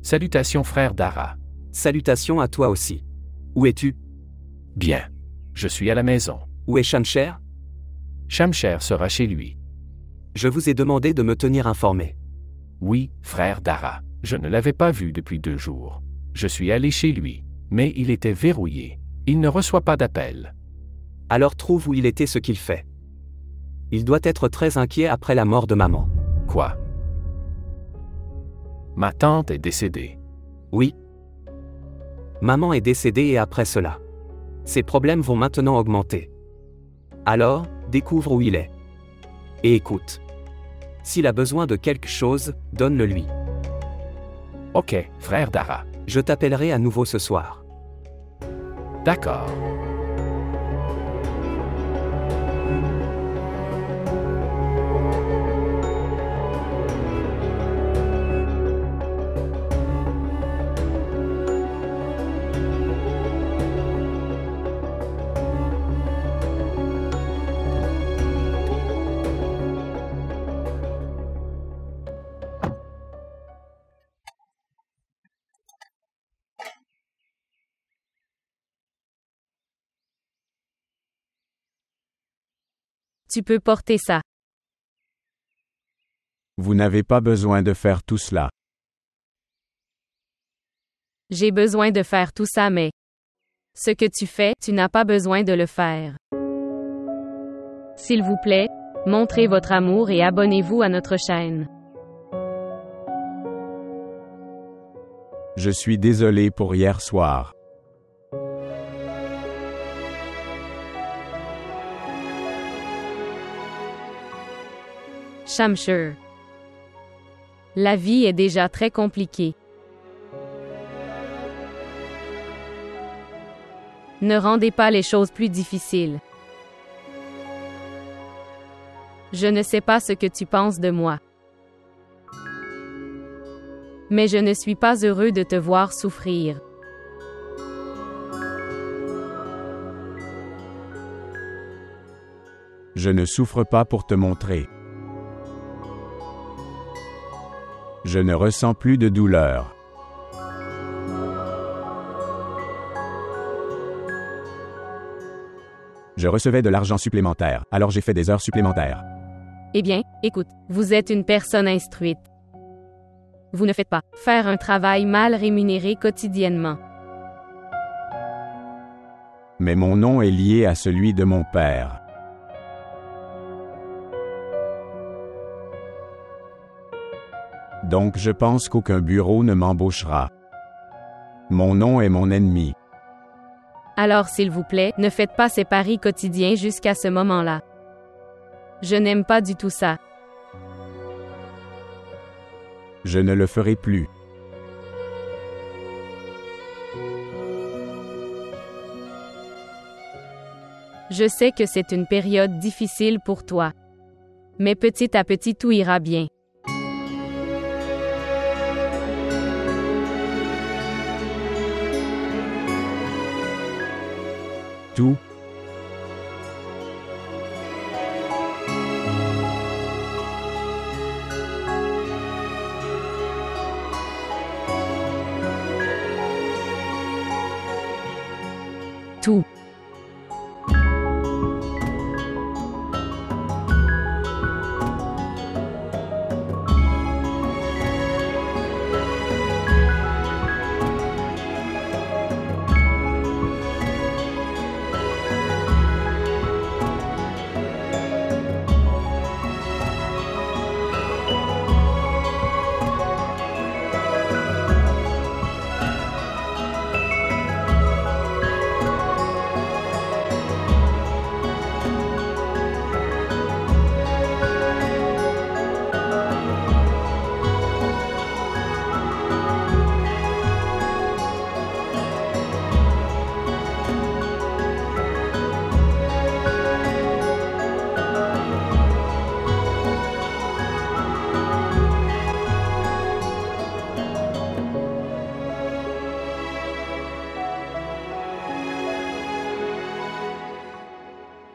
Salutations frère Dara. Salutations à toi aussi. Où es-tu? Bien. Je suis à la maison. Où est Shamsher? Shamsher sera chez lui. Je vous ai demandé de me tenir informé. Oui, frère Dara. Je ne l'avais pas vu depuis 2 jours. Je suis allé chez lui, mais il était verrouillé. Il ne reçoit pas d'appel. Alors trouve où il était ce qu'il fait. Il doit être très inquiet après la mort de maman. Quoi? Ma tante est décédée. Oui. Maman est décédée et après cela, ses problèmes vont maintenant augmenter. Alors, découvre où il est. Et écoute. S'il a besoin de quelque chose, donne-le lui. Ok, frère Dara. Je t'appellerai à nouveau ce soir. D'accord. Tu peux porter ça. Vous n'avez pas besoin de faire tout cela. J'ai besoin de faire tout ça, mais ce que tu fais, tu n'as pas besoin de le faire. S'il vous plaît, montrez votre amour et abonnez-vous à notre chaîne. Je suis désolé pour hier soir. Shamsher. La vie est déjà très compliquée. Ne rendez pas les choses plus difficiles. Je ne sais pas ce que tu penses de moi. Mais je ne suis pas heureux de te voir souffrir. Je ne souffre pas pour te montrer. Je ne ressens plus de douleur. Je recevais de l'argent supplémentaire, alors j'ai fait des heures supplémentaires. Eh bien, écoute, vous êtes une personne instruite. Vous ne faites pas faire un travail mal rémunéré quotidiennement. Mais mon nom est lié à celui de mon père. Donc je pense qu'aucun bureau ne m'embauchera. Mon nom est mon ennemi. Alors s'il vous plaît, ne faites pas ces paris quotidiens jusqu'à ce moment-là. Je n'aime pas du tout ça. Je ne le ferai plus. Je sais que c'est une période difficile pour toi. Mais petit à petit tout ira bien. Tout. Tout.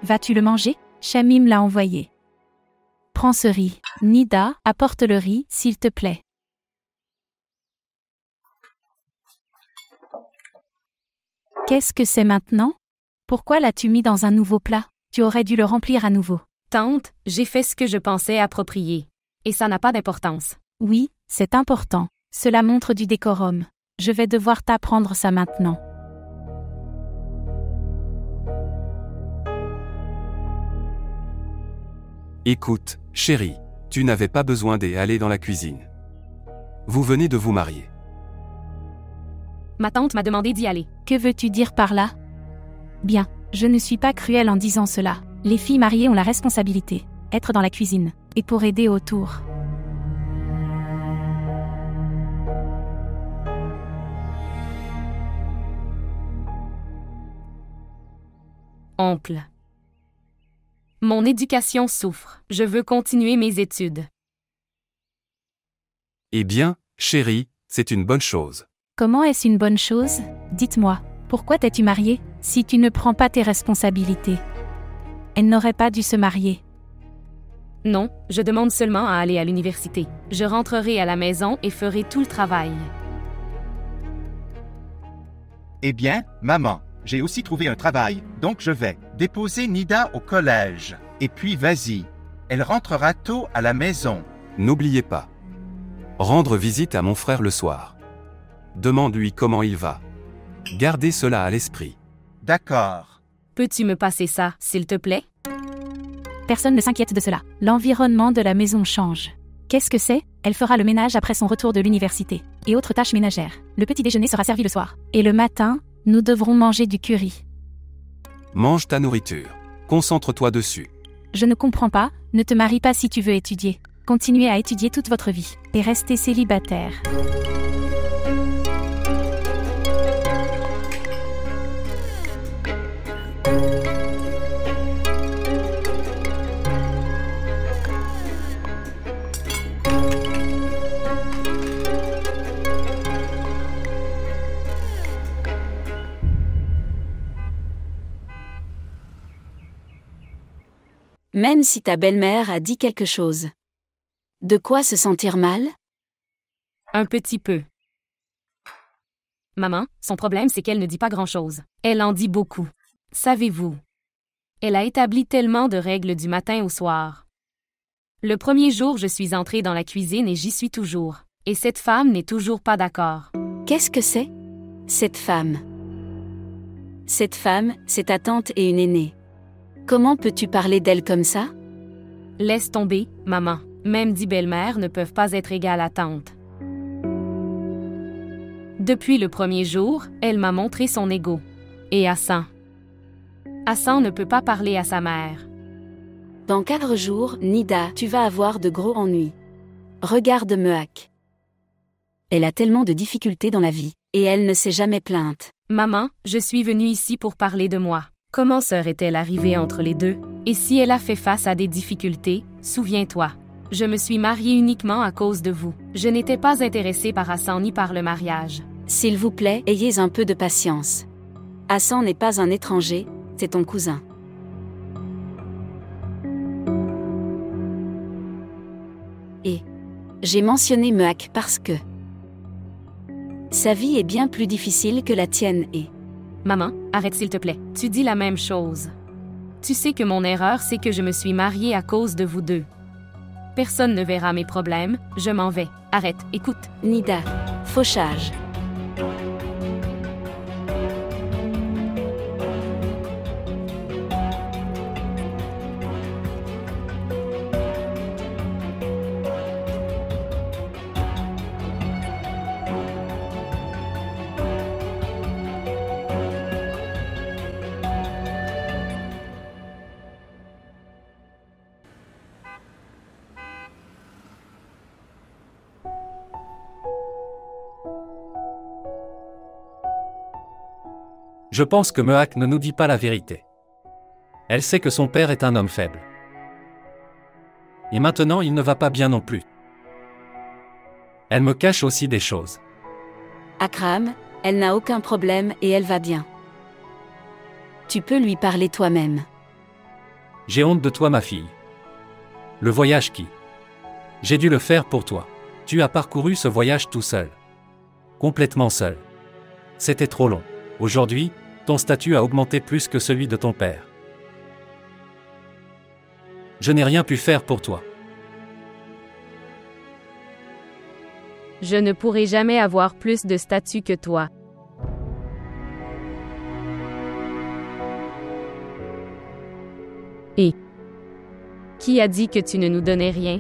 Vas-tu le manger? Shamim l'a envoyé. Prends ce riz. Nida, apporte le riz, s'il te plaît. Qu'est-ce que c'est maintenant? Pourquoi l'as-tu mis dans un nouveau plat? Tu aurais dû le remplir à nouveau. Tante, j'ai fait ce que je pensais approprié. Et ça n'a pas d'importance. Oui, c'est important. Cela montre du décorum. Je vais devoir t'apprendre ça maintenant. Écoute, chérie, tu n'avais pas besoin d'aller dans la cuisine. Vous venez de vous marier. Ma tante m'a demandé d'y aller. Que veux-tu dire par là? Bien, je ne suis pas cruelle en disant cela. Les filles mariées ont la responsabilité, être dans la cuisine, et pour aider autour. Oncle. Mon éducation souffre. Je veux continuer mes études. Eh bien, chérie, c'est une bonne chose. Comment est-ce une bonne chose? Dites-moi, pourquoi t'es-tu mariée, si tu ne prends pas tes responsabilités? Elle n'aurait pas dû se marier. Non, je demande seulement à aller à l'université. Je rentrerai à la maison et ferai tout le travail. Eh bien, maman, j'ai aussi trouvé un travail, donc je vais déposer Nida au collège. Et puis vas-y, elle rentrera tôt à la maison. N'oubliez pas. Rendre visite à mon frère le soir. Demande-lui comment il va. Gardez cela à l'esprit. D'accord. Peux-tu me passer ça, s'il te plaît? Personne ne s'inquiète de cela. L'environnement de la maison change. Qu'est-ce que c'est? Elle fera le ménage après son retour de l'université. Et autres tâches ménagères. Le petit déjeuner sera servi le soir. Et le matin, nous devrons manger du curry. Mange ta nourriture. Concentre-toi dessus. Je ne comprends pas, ne te marie pas si tu veux étudier. Continuez à étudier toute votre vie. Et restez célibataire. Même si ta belle-mère a dit quelque chose. De quoi se sentir mal? Un petit peu. Maman, son problème c'est qu'elle ne dit pas grand-chose. Elle en dit beaucoup. Savez-vous? Elle a établi tellement de règles du matin au soir. Le premier jour, je suis entrée dans la cuisine et j'y suis toujours. Et cette femme n'est toujours pas d'accord. Qu'est-ce que c'est? Cette femme. Cette femme, c'est ta tante et une aînée. Comment peux-tu parler d'elle comme ça? Laisse tomber, maman. Même 10 belles-mères ne peuvent pas être égales à tante. Depuis le premier jour, elle m'a montré son ego. Et Hassan. Hassan ne peut pas parler à sa mère. Dans 4 jours, Nida, tu vas avoir de gros ennuis. Regarde Mehak. Elle a tellement de difficultés dans la vie, et elle ne s'est jamais plainte. Maman, je suis venue ici pour parler de moi. Comment serait-elle arrivée entre les deux? Et si elle a fait face à des difficultés, souviens-toi. Je me suis mariée uniquement à cause de vous. Je n'étais pas intéressée par Hassan ni par le mariage. S'il vous plaît, ayez un peu de patience. Hassan n'est pas un étranger, c'est ton cousin. Et j'ai mentionné Mehak parce que sa vie est bien plus difficile que la tienne et... Maman, arrête s'il te plaît. Tu dis la même chose. Tu sais que mon erreur, c'est que je me suis mariée à cause de vous deux. Personne ne verra mes problèmes, je m'en vais. Arrête, écoute. Nida, fauchage. Je pense que Mehak ne nous dit pas la vérité. Elle sait que son père est un homme faible. Et maintenant il ne va pas bien non plus. Elle me cache aussi des choses. Akram, elle n'a aucun problème et elle va bien. Tu peux lui parler toi-même. J'ai honte de toi ma fille. Le voyage qui... J'ai dû le faire pour toi. Tu as parcouru ce voyage tout seul. Complètement seul. C'était trop long. Aujourd'hui, ton statut a augmenté plus que celui de ton père. Je n'ai rien pu faire pour toi. Je ne pourrai jamais avoir plus de statut que toi. Et qui a dit que tu ne nous donnais rien?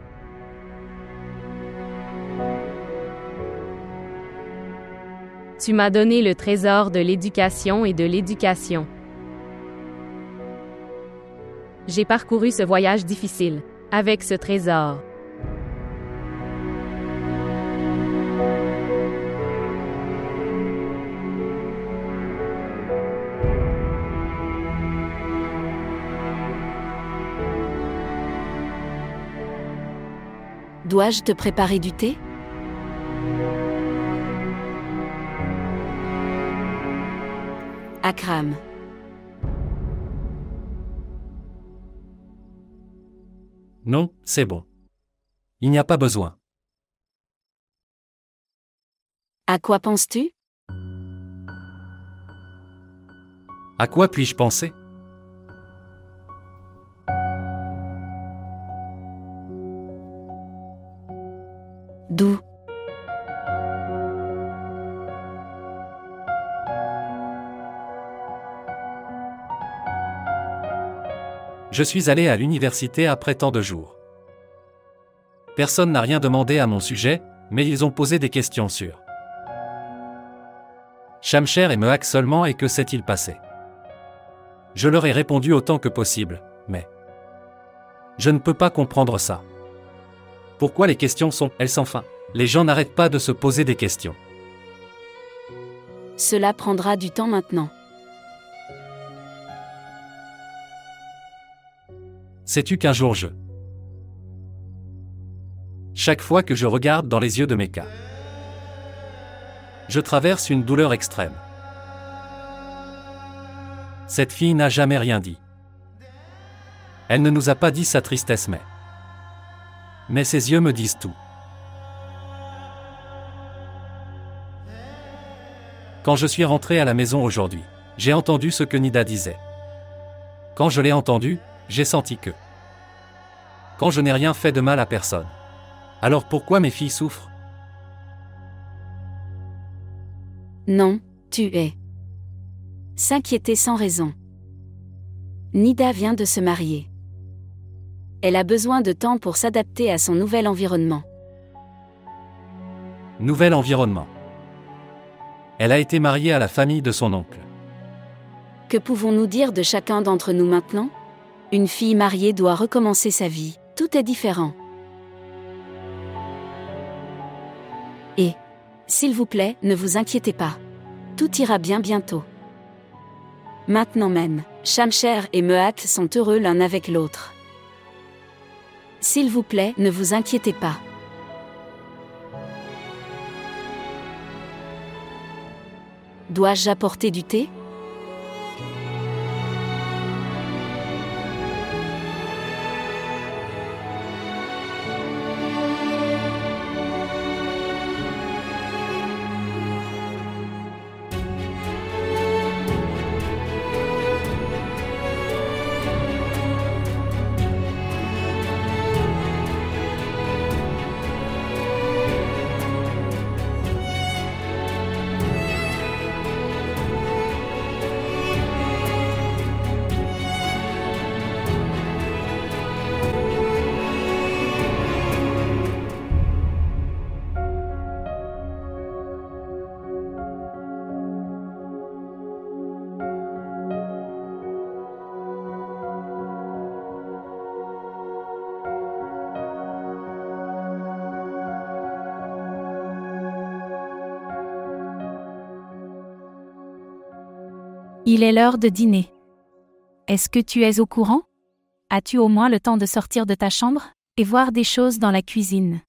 Tu m'as donné le trésor de l'éducation et de l'éducation. J'ai parcouru ce voyage difficile, avec ce trésor. Dois-je te préparer du thé? Akram. Non, c'est bon. Il n'y a pas besoin. À quoi penses-tu? À quoi puis-je penser? D'où? Je suis allé à l'université après tant de jours. Personne n'a rien demandé à mon sujet, mais ils ont posé des questions sur Shamsher et Mehak seulement et que s'est-il passé? Je leur ai répondu autant que possible, mais je ne peux pas comprendre ça. Pourquoi les questions sont-elles sans fin? Les gens n'arrêtent pas de se poser des questions. Cela prendra du temps maintenant. Sais-tu qu'un jour chaque fois que je regarde dans les yeux de Mecca, je traverse une douleur extrême. Cette fille n'a jamais rien dit. Elle ne nous a pas dit sa tristesse, mais ses yeux me disent tout. Quand je suis rentré à la maison aujourd'hui, j'ai entendu ce que Nida disait. Quand je l'ai entendu, j'ai senti que quand je n'ai rien fait de mal à personne, alors pourquoi mes filles souffrent? Non, tu es. S'inquiéter sans raison. Nida vient de se marier. Elle a besoin de temps pour s'adapter à son nouvel environnement. Nouvel environnement. Elle a été mariée à la famille de son oncle. Que pouvons-nous dire de chacun d'entre nous maintenant? Une fille mariée doit recommencer sa vie. Tout est différent. Et, s'il vous plaît, ne vous inquiétez pas. Tout ira bien bientôt. Maintenant même, Shamsher et Mehak sont heureux l'un avec l'autre. S'il vous plaît, ne vous inquiétez pas. Dois-je apporter du thé? Il est l'heure de dîner. Est-ce que tu es au courant? As-tu au moins le temps de sortir de ta chambre et voir des choses dans la cuisine?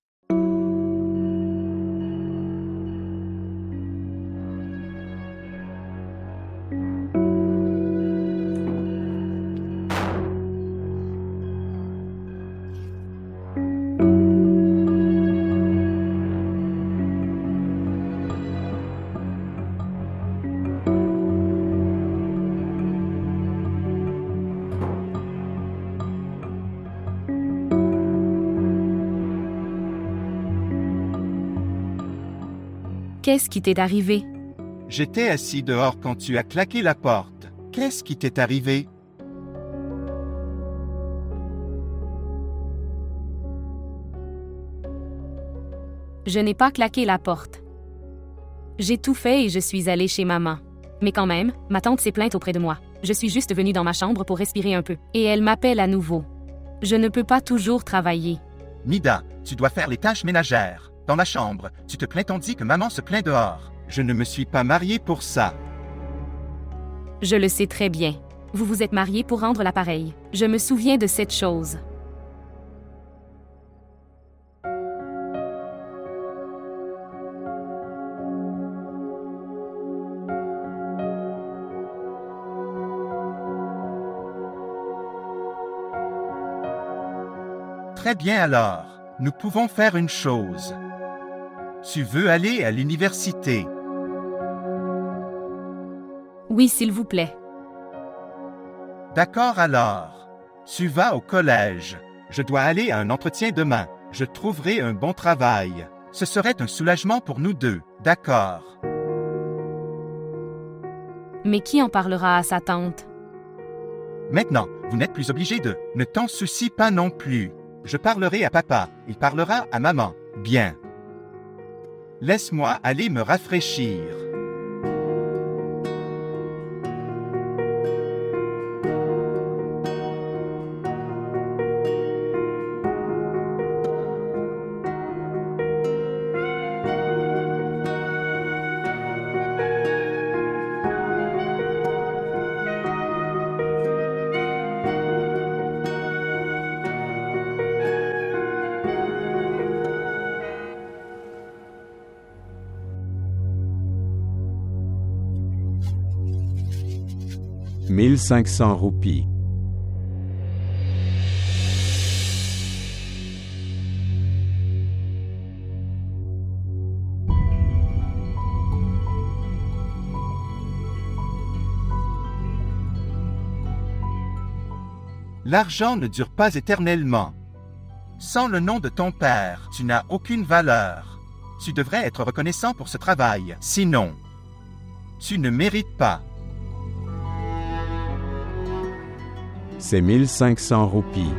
Qu'est-ce qui t'est arrivé? J'étais assis dehors quand tu as claqué la porte. Qu'est-ce qui t'est arrivé? Je n'ai pas claqué la porte. J'ai tout fait et je suis allée chez maman. Mais quand même, ma tante s'est plainte auprès de moi. Je suis juste venue dans ma chambre pour respirer un peu. Et elle m'appelle à nouveau. Je ne peux pas toujours travailler. Nida, tu dois faire les tâches ménagères. Dans la chambre, tu te plains tandis que maman se plaint dehors. Je ne me suis pas mariée pour ça. Je le sais très bien. Vous vous êtes mariés pour rendre l'appareil. Je me souviens de cette chose. Très bien alors, nous pouvons faire une chose. Tu veux aller à l'université? Oui, s'il vous plaît. D'accord alors. Tu vas au collège. Je dois aller à un entretien demain. Je trouverai un bon travail. Ce serait un soulagement pour nous deux, d'accord? Mais qui en parlera à sa tante? Maintenant, vous n'êtes plus obligé de. Ne t'en soucie pas non plus. Je parlerai à papa, il parlera à maman. Bien. Laisse-moi aller me rafraîchir. « 1500 roupies. » L'argent ne dure pas éternellement. Sans le nom de ton père, tu n'as aucune valeur. Tu devrais être reconnaissant pour ce travail, sinon, tu ne mérites pas. C'est 1500 roupies.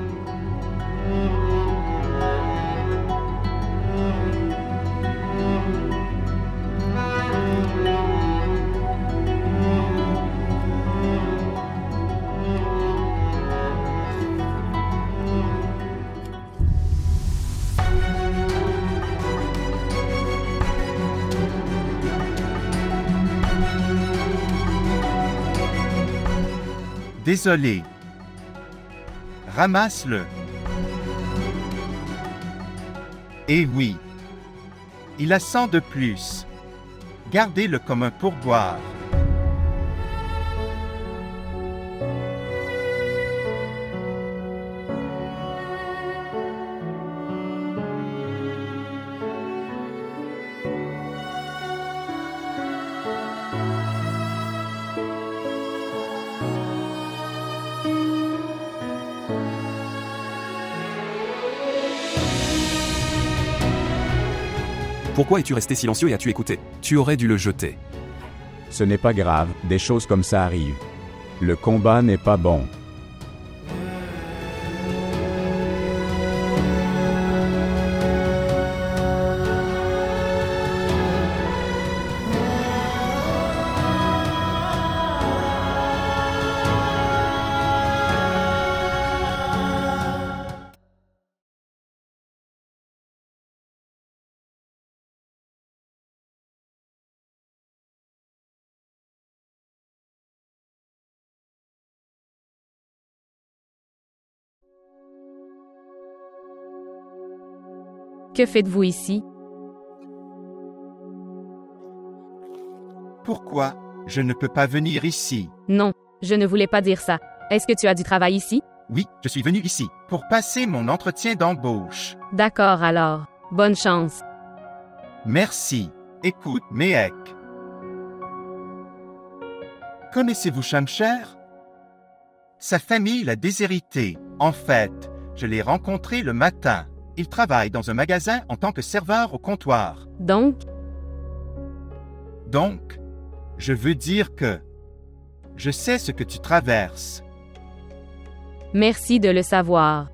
Désolé. Ramasse-le. Eh oui. Il a 100 de plus. Gardez-le comme un pourboire. Pourquoi es-tu resté silencieux et as-tu écouté? Tu aurais dû le jeter. Ce n'est pas grave, des choses comme ça arrivent. Le combat n'est pas bon. Que faites-vous ici? Pourquoi je ne peux pas venir ici? Non, je ne voulais pas dire ça. Est-ce que tu as du travail ici? Oui, je suis venu ici pour passer mon entretien d'embauche. D'accord alors. Bonne chance. Merci. Écoute, Mehek. Connaissez-vous Shamsher? Sa famille l'a déshérité. En fait, je l'ai rencontré le matin. Il travaille dans un magasin en tant que serveur au comptoir. Donc? Donc, je veux dire que je sais ce que tu traverses. Merci de le savoir.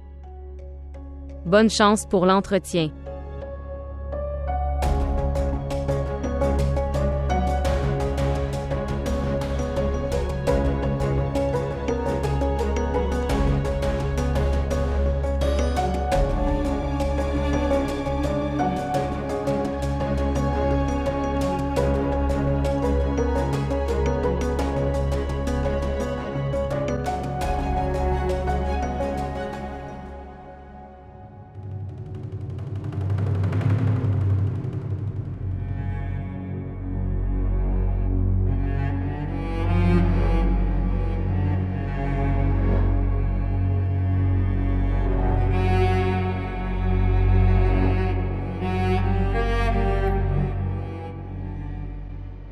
Bonne chance pour l'entretien.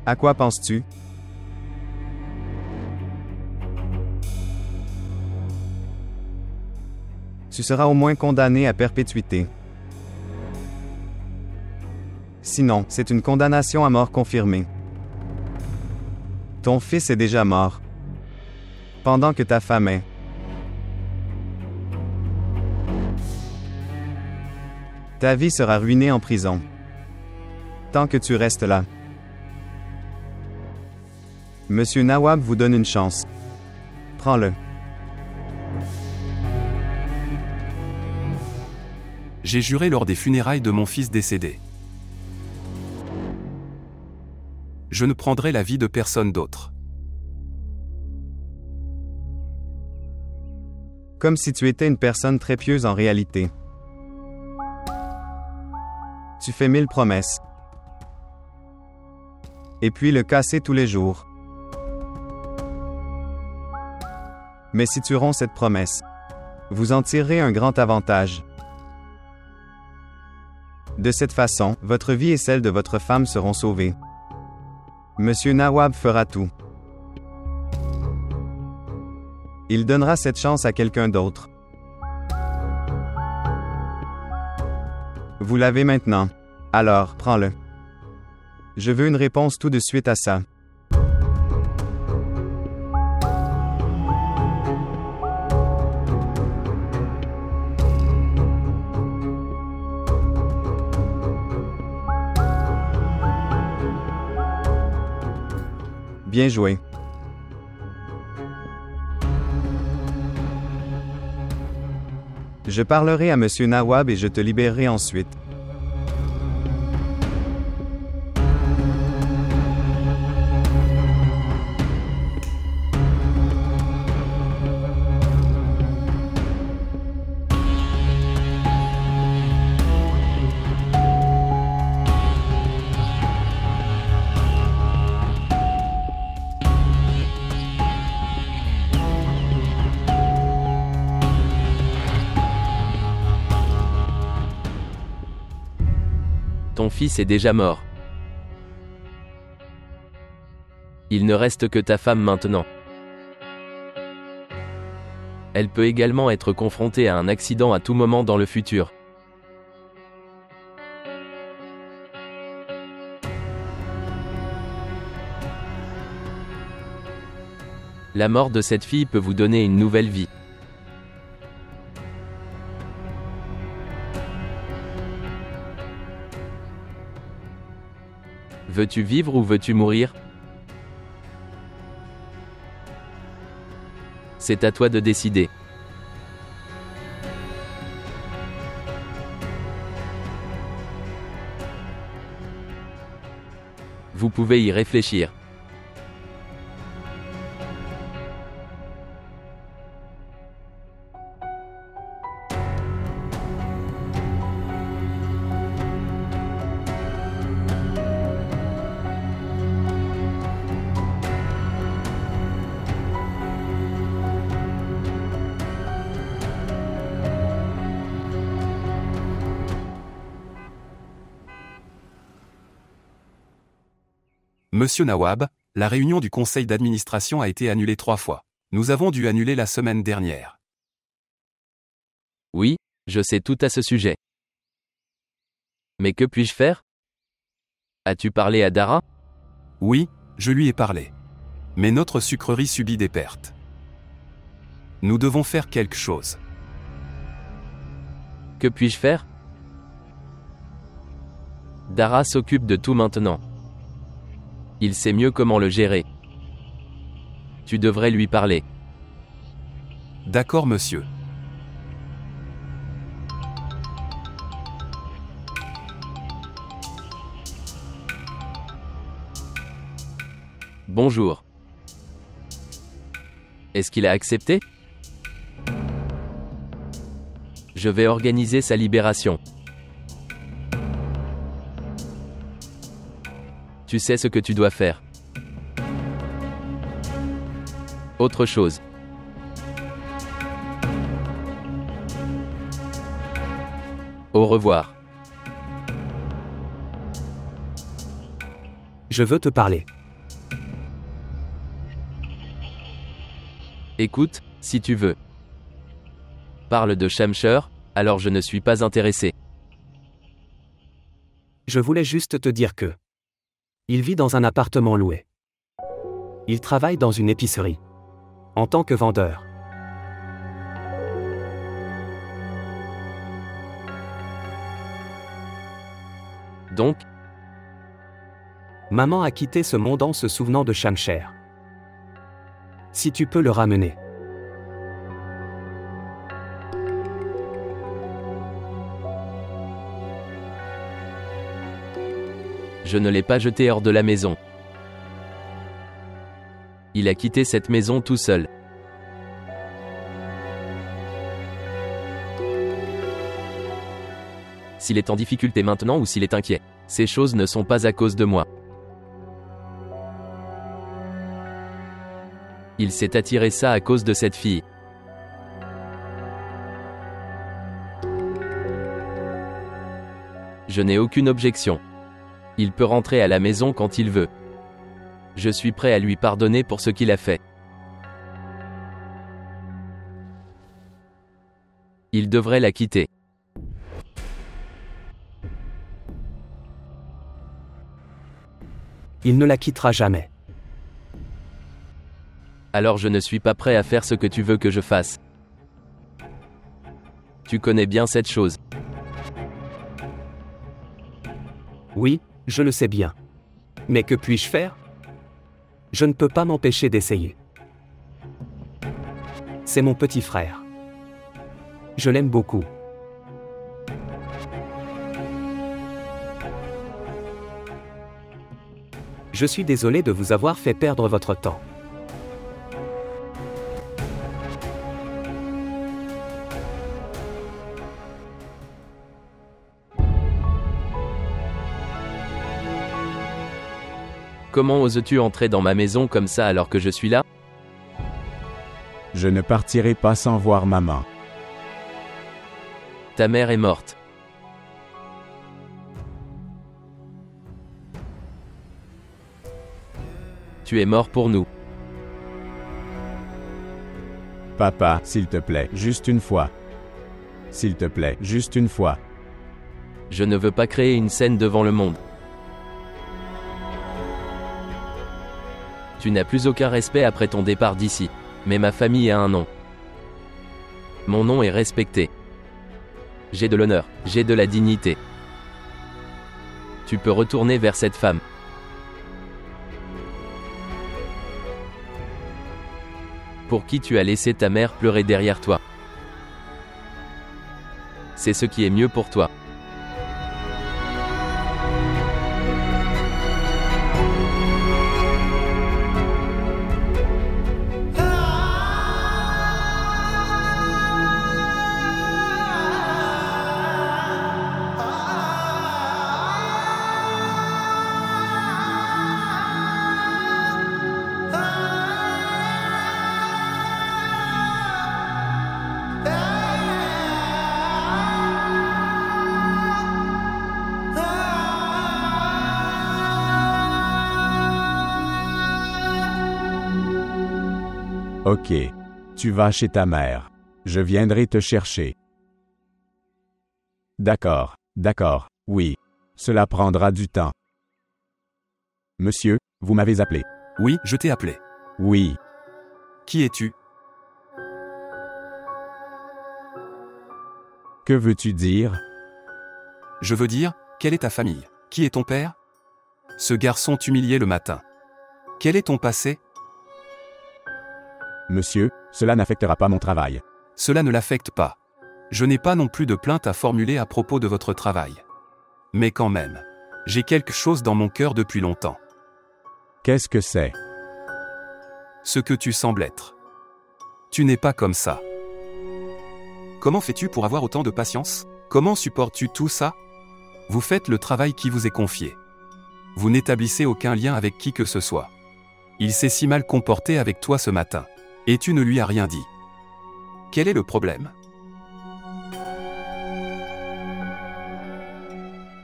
À quoi penses-tu? Tu seras au moins condamné à perpétuité. Sinon, c'est une condamnation à mort confirmée. Ton fils est déjà mort, pendant que ta femme est. Ta vie sera ruinée en prison, tant que tu restes là. Monsieur Nawab vous donne une chance. Prends-le. J'ai juré lors des funérailles de mon fils décédé. Je ne prendrai la vie de personne d'autre. Comme si tu étais une personne très pieuse en réalité. Tu fais 1000 promesses. Et puis le casser tous les jours. Mais si tu romps cette promesse, vous en tirerez un grand avantage. De cette façon, votre vie et celle de votre femme seront sauvées. Monsieur Nawab fera tout. Il donnera cette chance à quelqu'un d'autre. Vous l'avez maintenant. Alors, prends-le. Je veux une réponse tout de suite à ça. Bien joué. Je parlerai à Monsieur Nawab et je te libérerai ensuite. Ton fils est déjà mort. Il ne reste que ta femme maintenant. Elle peut également être confrontée à un accident à tout moment dans le futur. La mort de cette fille peut vous donner une nouvelle vie. Veux-tu vivre ou veux-tu mourir? C'est à toi de décider. Vous pouvez y réfléchir. Monsieur Nawab, la réunion du conseil d'administration a été annulée 3 fois. Nous avons dû annuler la semaine dernière. Oui, je sais tout à ce sujet. Mais que puis-je faire? As-tu parlé à Dara? Oui, je lui ai parlé. Mais notre sucrerie subit des pertes. Nous devons faire quelque chose. Que puis-je faire? Dara s'occupe de tout maintenant. Il sait mieux comment le gérer. Tu devrais lui parler. D'accord, monsieur. Bonjour. Est-ce qu'il a accepté? Je vais organiser sa libération. Tu sais ce que tu dois faire. Autre chose. Au revoir. Je veux te parler. Écoute, si tu veux. Parle de Shamsher, alors je ne suis pas intéressé. Je voulais juste te dire que... Il vit dans un appartement loué. Il travaille dans une épicerie. En tant que vendeur. Donc, maman a quitté ce monde en se souvenant de Shamsher. Si tu peux le ramener. je ne l'ai pas jeté hors de la maison. Il a quitté cette maison tout seul. S'il est en difficulté maintenant ou s'il est inquiet, ces choses ne sont pas à cause de moi. Il s'est attiré ça à cause de cette fille. Je n'ai aucune objection. Il peut rentrer à la maison quand il veut. Je suis prêt à lui pardonner pour ce qu'il a fait. Il devrait la quitter. Il ne la quittera jamais. Alors je ne suis pas prêt à faire ce que tu veux que je fasse. Tu connais bien cette chose. Oui, je le sais bien. Mais que puis-je faire ? Je ne peux pas m'empêcher d'essayer. C'est mon petit frère. Je l'aime beaucoup. Je suis désolé de vous avoir fait perdre votre temps. Comment oses-tu entrer dans ma maison comme ça alors que je suis là ? Je ne partirai pas sans voir maman. Ta mère est morte. Tu es mort pour nous. Papa, s'il te plaît, juste une fois. S'il te plaît, juste une fois. Je ne veux pas créer une scène devant le monde. Tu n'as plus aucun respect après ton départ d'ici. Mais ma famille a un nom. Mon nom est respecté. J'ai de l'honneur, j'ai de la dignité. Tu peux retourner vers cette femme. Pour qui tu as laissé ta mère pleurer derrière toi. C'est ce qui est mieux pour toi. Ok. Tu vas chez ta mère. Je viendrai te chercher. D'accord, oui. Cela prendra du temps. Monsieur, vous m'avez appelé. Oui, je t'ai appelé. Oui. Qui es-tu? Que veux-tu dire? Je veux dire, quelle est ta famille? Qui est ton père? Ce garçon t'humiliait le matin. Quel est ton passé? Monsieur, cela n'affectera pas mon travail. Cela ne l'affecte pas. Je n'ai pas non plus de plainte à formuler à propos de votre travail. Mais quand même, j'ai quelque chose dans mon cœur depuis longtemps. Qu'est-ce que c'est? Ce que tu sembles être. Tu n'es pas comme ça. Comment fais-tu pour avoir autant de patience? Comment supportes-tu tout ça? Vous faites le travail qui vous est confié. Vous n'établissez aucun lien avec qui que ce soit. Il s'est si mal comporté avec toi ce matin. Et tu ne lui as rien dit. Quel est le problème?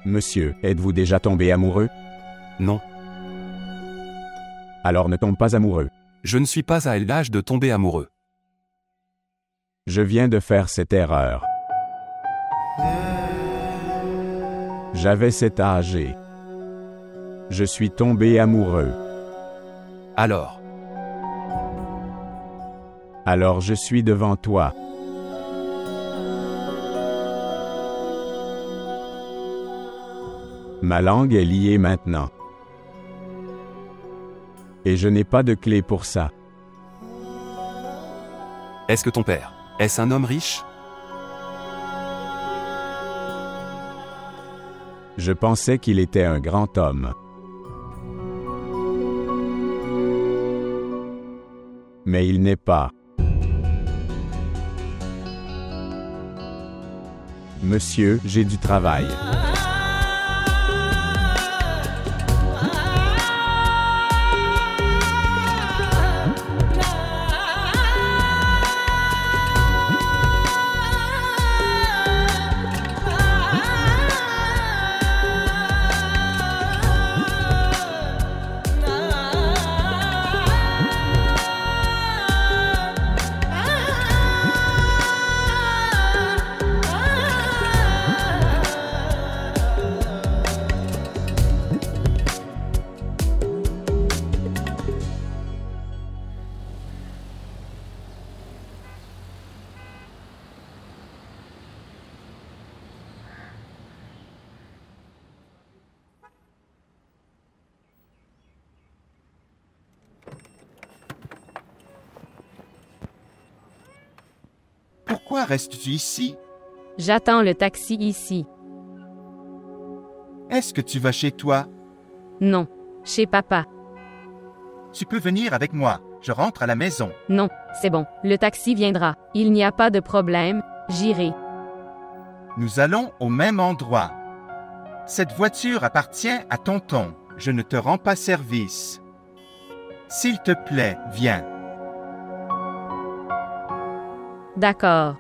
Monsieur, êtes-vous déjà tombé amoureux? Non. Alors ne tombe pas amoureux. Je ne suis pas à l'âge de tomber amoureux. Je viens de faire cette erreur. J'avais cet âge et je suis tombé amoureux. Alors je suis devant toi. Ma langue est liée maintenant. Et je n'ai pas de clé pour ça. Est-ce que ton père, est-ce un homme riche? Je pensais qu'il était un grand homme. Mais il n'est pas. Monsieur, j'ai du travail. Pourquoi restes-tu ici? J'attends le taxi ici. Est-ce que tu vas chez toi? Non. Chez papa. Tu peux venir avec moi. Je rentre à la maison. Non, c'est bon. Le taxi viendra. Il n'y a pas de problème. J'irai. Nous allons au même endroit. Cette voiture appartient à tonton. Je ne te rends pas service. S'il te plaît, viens. D'accord.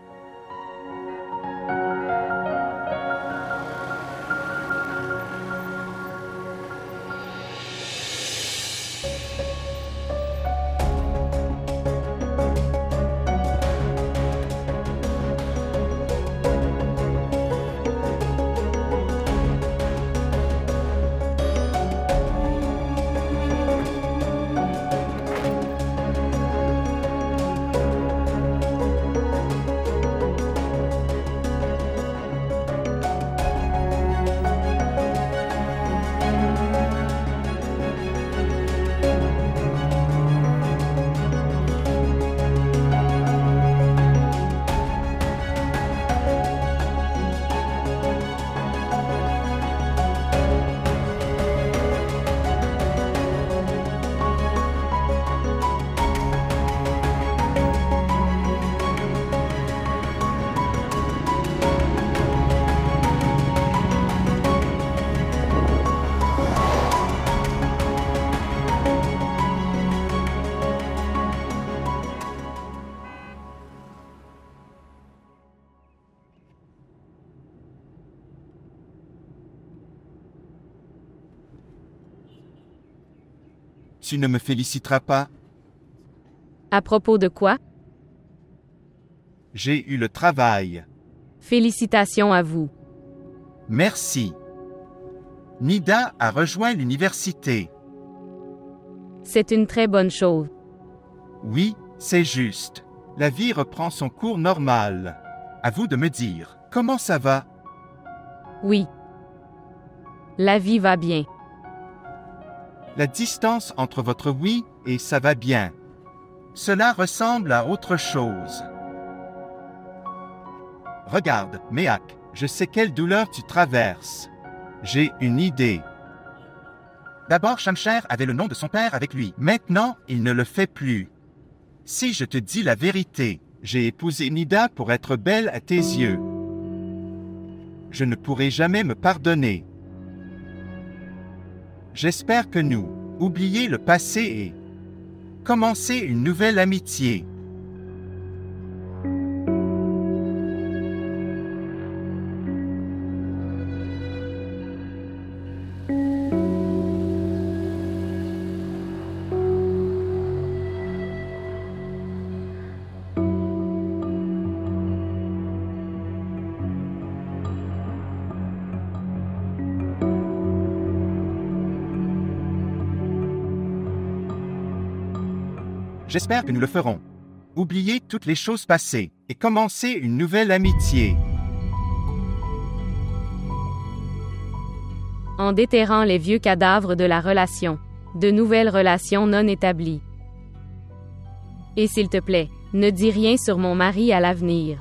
Tu ne me féliciteras pas? À propos de quoi? J'ai eu le travail. Félicitations à vous. Merci. Nida a rejoint l'université. C'est une très bonne chose. Oui, c'est juste. La vie reprend son cours normal. À vous de me dire, comment ça va? Oui. La vie va bien. La distance entre votre oui et ça va bien. Cela ressemble à autre chose. Regarde, Méac, je sais quelle douleur tu traverses. J'ai une idée. D'abord, Shamsher avait le nom de son père avec lui. Maintenant, il ne le fait plus. Si je te dis la vérité, j'ai épousé Nida pour être belle à tes yeux. Je ne pourrai jamais me pardonner. J'espère que nous, oublier le passé et commencer une nouvelle amitié. J'espère que nous le ferons. Oublier toutes les choses passées et commencer une nouvelle amitié. En déterrant les vieux cadavres de la relation, de nouvelles relations non établies. Et s'il te plaît, ne dis rien sur mon mari à l'avenir.